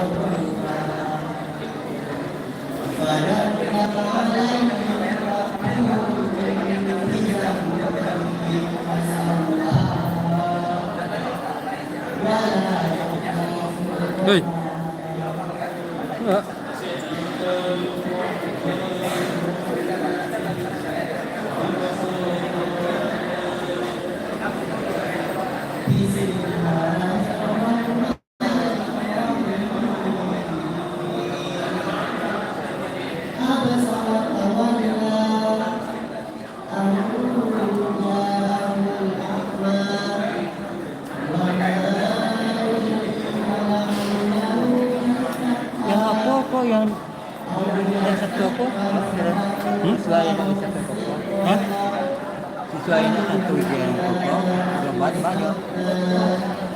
Hei. Yang aku kok yang satu aku siswa yang satu aku Hah? siswa yang satu yang aku belum banyak.